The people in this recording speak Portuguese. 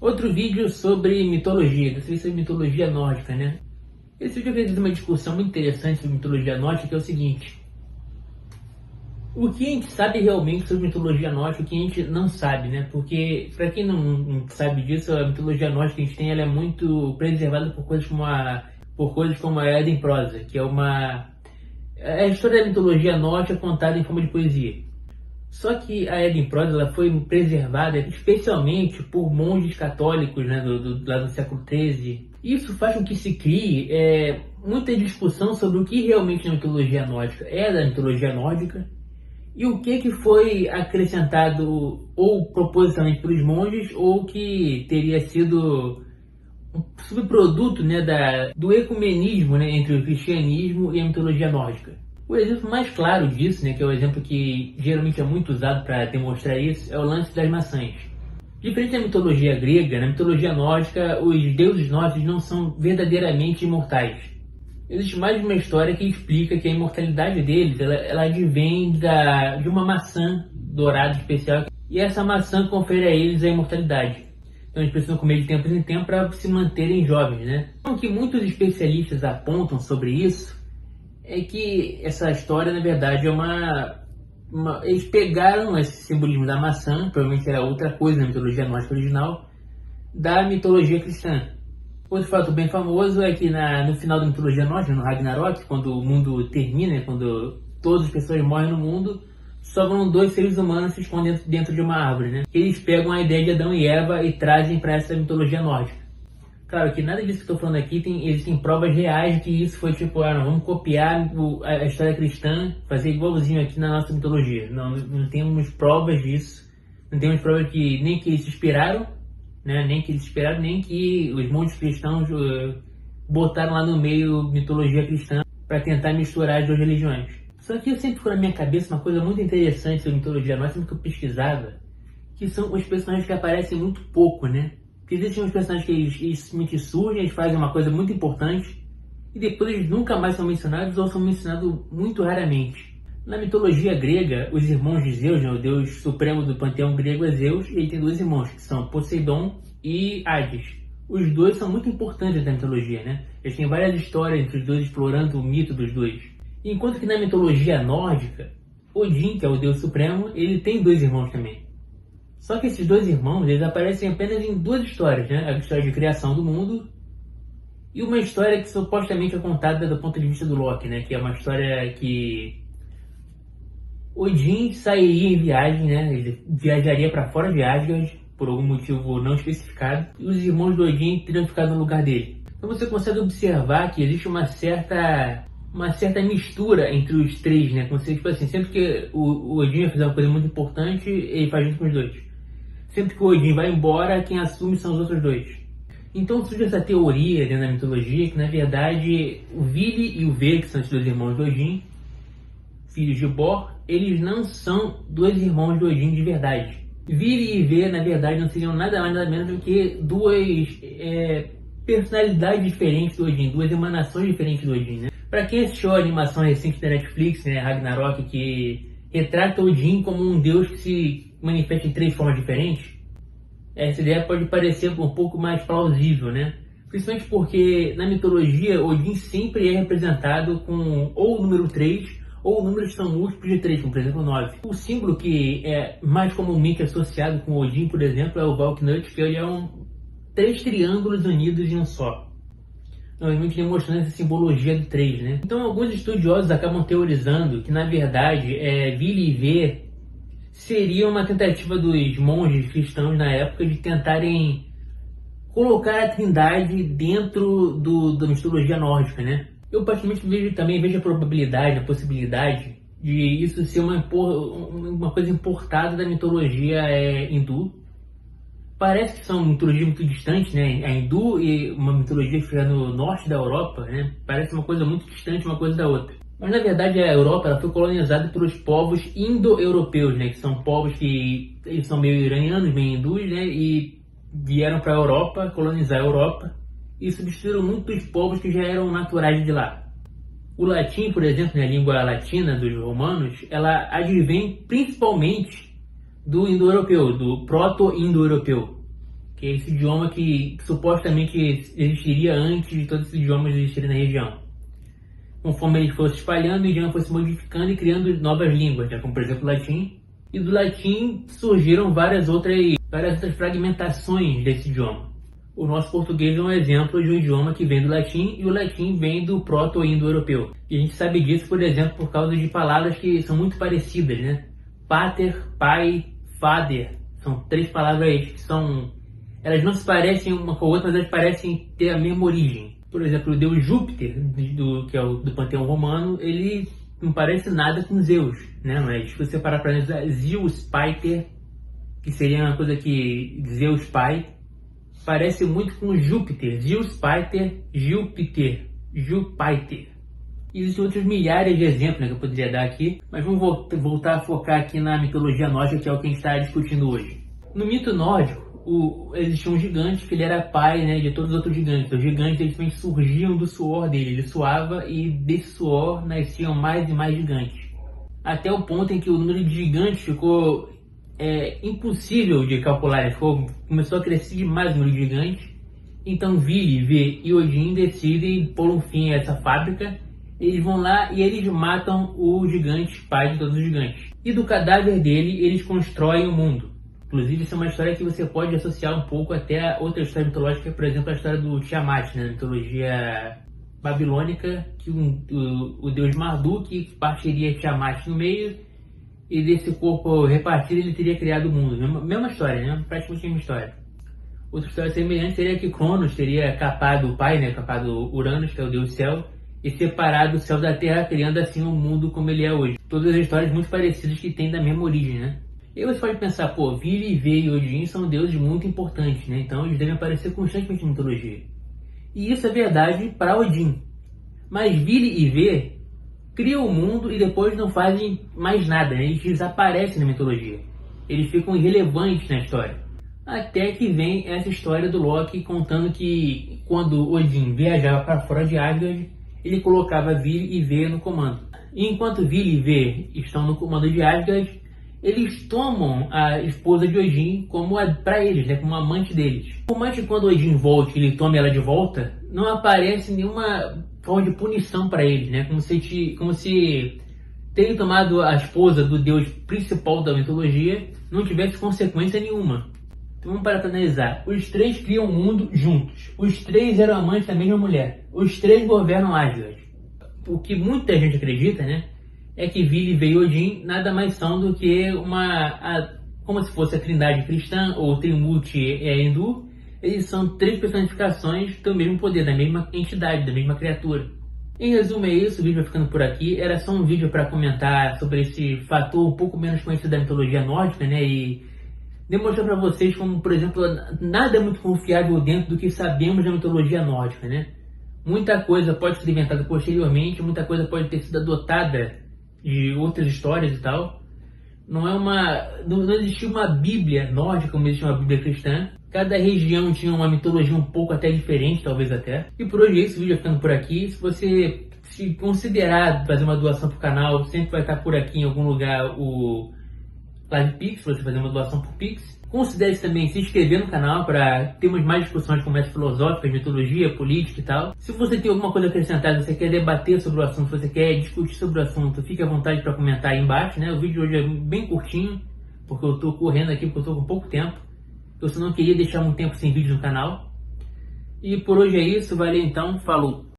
Outro vídeo sobre mitologia, dessa vez sobre mitologia nórdica, né? Esse vídeo eu queria fazer uma discussão muito interessante sobre mitologia nórdica, que é o seguinte: o que a gente sabe realmente sobre mitologia nórdica, o que a gente não sabe, né? Porque, para quem não sabe disso, a mitologia nórdica que a gente tem, ela é muito preservada por coisas como a Edda em prosa, que é a história da mitologia nórdica contada em forma de poesia. Só que a Edda em prosa ela foi preservada especialmente por monges católicos, né, lá do século XIII. Isso faz com que se crie muita discussão sobre o que realmente a mitologia nórdica é da mitologia nórdica e o que foi acrescentado ou propositalmente pelos monges ou que teria sido um subproduto, né, do ecumenismo, né, entre o cristianismo e a mitologia nórdica. O exemplo mais claro disso, né, que é o exemplo que geralmente é muito usado para demonstrar isso, é o lance das maçãs. Diferente da mitologia grega, na mitologia nórdica, os deuses nórdicos não são verdadeiramente imortais. Existe mais uma história que explica que a imortalidade deles ela advém de uma maçã dourada especial, e essa maçã confere a eles a imortalidade. Então eles precisam comer de tempo em tempo para se manterem jovens, né? O que muitos especialistas apontam sobre isso é que essa história, na verdade, eles pegaram esse simbolismo da maçã, provavelmente era outra coisa na mitologia nórdica original, da mitologia cristã. Outro fato bem famoso é que no final da mitologia nórdica, no Ragnarok, quando o mundo termina, quando todas as pessoas morrem no mundo, sobram dois seres humanos se escondendo dentro de uma árvore, né? Eles pegam a ideia de Adão e Eva e trazem para essa mitologia nórdica. Claro que nada disso que eu estou falando aqui existem provas reais de que isso foi tipo, não, vamos copiar a história cristã, fazer igualzinho aqui na nossa mitologia. Não temos provas disso. Não temos provas que nem que eles se inspiraram, né? Nem que os monges cristãos botaram lá no meio mitologia cristã para tentar misturar as duas religiões. Só que eu sempre ficou na minha cabeça uma coisa muito interessante sobre mitologia nórdica, sempre que eu pesquisava, que são os personagens que aparecem muito pouco, né? Existem uns personagens que eles simplesmente surgem, eles fazem uma coisa muito importante e depois eles nunca mais são mencionados ou são mencionados muito raramente. Na mitologia grega, os irmãos de Zeus, né, o deus supremo do panteão grego é Zeus, e ele tem dois irmãos, que são Poseidon e Hades. Os dois são muito importantes na mitologia, né? Eles têm várias histórias entre os dois explorando o mito dos dois. Enquanto que na mitologia nórdica, Odin, que é o deus supremo, ele tem dois irmãos também. Só que esses dois irmãos, eles aparecem apenas em duas histórias, né? A história de criação do mundo e uma história que supostamente é contada do ponto de vista do Loki, né? Que é uma história que Odin sairia em viagem, né? Ele viajaria para fora de Asgard, por algum motivo não especificado, e os irmãos do Odin teriam ficado no lugar dele. Então você consegue observar que existe uma certa mistura entre os três, né? Como se, tipo assim, sempre que o Odin vai fazer uma coisa muito importante, ele faz junto com os dois. Sempre que o Odin vai embora, quem assume são os outros dois. Então surge essa teoria dentro da mitologia que, na verdade, o Vili e o Ve, que são os dois irmãos do Odin, filhos de Bor, eles não são dois irmãos do Odin de verdade. Vili e Ve, na verdade, não seriam nada mais nada menos do que duas personalidades diferentes do Odin, duas emanações diferentes do Odin, né? Para quem assistiu a animação recente da Netflix, né, Ragnarok, que retrata Odin como um deus que se manifesta em três formas diferentes, essa ideia pode parecer um pouco mais plausível, né? Principalmente porque na mitologia Odin sempre é representado com ou o número 3 ou números que são múltiplos de 3, como por exemplo 9. O símbolo que é mais comumente associado com Odin, por exemplo, é o Valknut, que ele é três triângulos unidos em um só. Normalmente demonstrando essa simbologia do 3, né? Então alguns estudiosos acabam teorizando que na verdade Vili e Ve seria uma tentativa dos monges cristãos na época de tentarem colocar a trindade dentro da mitologia nórdica, né? Eu particularmente também vejo a probabilidade, a possibilidade de isso ser uma coisa importada da mitologia hindu. Parece que são mitologias muito distantes, né? A hindu e uma mitologia que fica no norte da Europa, né? Parece uma coisa muito distante uma coisa da outra. Mas na verdade a Europa ela foi colonizada pelos povos indo-europeus, né? Que são povos que eles são meio iranianos, meio hindus, né? E vieram para a Europa, colonizar a Europa e substituíram muitos povos que já eram naturais de lá. O latim, por exemplo, né, a língua latina dos romanos, ela advém principalmente do indo-europeu, do proto-indo-europeu, que é esse idioma que supostamente existiria antes de todos esses idiomas existirem na região. Conforme ele fosse espalhando, o idioma foi se modificando e criando novas línguas, né, como por exemplo o latim. E do latim surgiram várias outras fragmentações desse idioma. O nosso português é um exemplo de um idioma que vem do latim, e o latim vem do proto-indo-europeu. E a gente sabe disso, por exemplo, por causa de palavras que são muito parecidas, né? Pater, pai, father. São três palavras que são... Elas não se parecem uma com a outra, mas elas parecem ter a mesma origem. Por exemplo, o deus Júpiter, que é do panteão romano, ele não parece nada com Zeus, né? Mas se você parar para analisar, Zeus Pater, que seria uma coisa que Zeus pai, parece muito com Júpiter, Zeus Pater, Júpiter. Existem outros milhares de exemplos, né, que eu poderia dar aqui, mas vamos voltar a focar aqui na mitologia nórdica, que é o que a gente está discutindo hoje. No mito nórdico, existia um gigante que ele era pai, né, de todos os outros gigantes. Os gigantes eles também surgiam do suor dele, ele suava e desse suor nasciam mais e mais gigantes. Até o ponto em que o número de gigantes ficou impossível de calcular, começou a crescer demais o número de gigantes. Então Vili, Vê e Odin decidem pôr um fim a essa fábrica. Eles vão lá e eles matam o gigante, pai de todos os gigantes. E do cadáver dele eles constroem o mundo. Inclusive, isso é uma história que você pode associar um pouco até a outra história mitológica, por exemplo, a história do Tiamat, né, na mitologia babilônica, que o deus Marduk partiria Tiamat no meio, e desse corpo repartido ele teria criado o mundo. Mesma história, né? Praticamente a mesma história. Outra história semelhante seria que Cronos teria capado o pai, né, capado Uranus, que é o deus céu, e separado o céu da terra, criando assim o mundo como ele é hoje. Todas as histórias muito parecidas que têm da mesma origem, né? E você pode pensar, pô, Vili, Vê e Odin são deuses muito importantes, né? Então eles devem aparecer constantemente na mitologia. E isso é verdade para Odin. Mas Vili e Vê criam o mundo e depois não fazem mais nada, né? Eles desaparecem na mitologia. Eles ficam irrelevantes na história. Até que vem essa história do Loki contando que quando Odin viajava para fora de Asgard, ele colocava Vili e Vê no comando. E enquanto Vili e Vê estão no comando de Asgard, eles tomam a esposa de Odin como para eles, né, como amante deles. Por mais que quando Odin volte, ele tome ela de volta, não aparece nenhuma forma de punição para eles, né, como se terem tomado a esposa do deus principal da mitologia não tivesse consequência nenhuma. Então vamos parar para analisar. Os três criam o mundo juntos. Os três eram amantes da mesma mulher. Os três governam Asgard. O que muita gente acredita, né, é que Vili, Vê e Odin nada mais são do que como se fosse a trindade cristã ou Trimurti hindu. Eles são três personificações do mesmo poder, da mesma entidade, da mesma criatura. Em resumo é isso, o vídeo vai ficando por aqui. Era só um vídeo para comentar sobre esse fator um pouco menos conhecido da mitologia nórdica, né, e demonstrar para vocês como, por exemplo, nada é muito confiável dentro do que sabemos da mitologia nórdica, né. Muita coisa pode ser inventada posteriormente, muita coisa pode ter sido adotada de outras histórias e tal. Não existia uma Bíblia nórdica como existe uma Bíblia cristã. Cada região tinha uma mitologia um pouco até diferente, talvez até. E por hoje é isso, o vídeo vai ficando por aqui. Se você se considerar fazer uma doação pro canal, sempre vai estar por aqui em algum lugar o LivePix, para você fazer uma doação por Pix. Considere também se inscrever no canal para termos mais discussões como essa filosóficas, mitologia, política e tal. Se você tem alguma coisa a acrescentar, você quer debater sobre o assunto, se você quer discutir sobre o assunto, fique à vontade para comentar aí embaixo, né? O vídeo de hoje é bem curtinho, porque eu estou correndo aqui, porque eu estou com pouco tempo. Eu só não queria deixar muito tempo sem vídeo no canal. E por hoje é isso, valeu então, falou!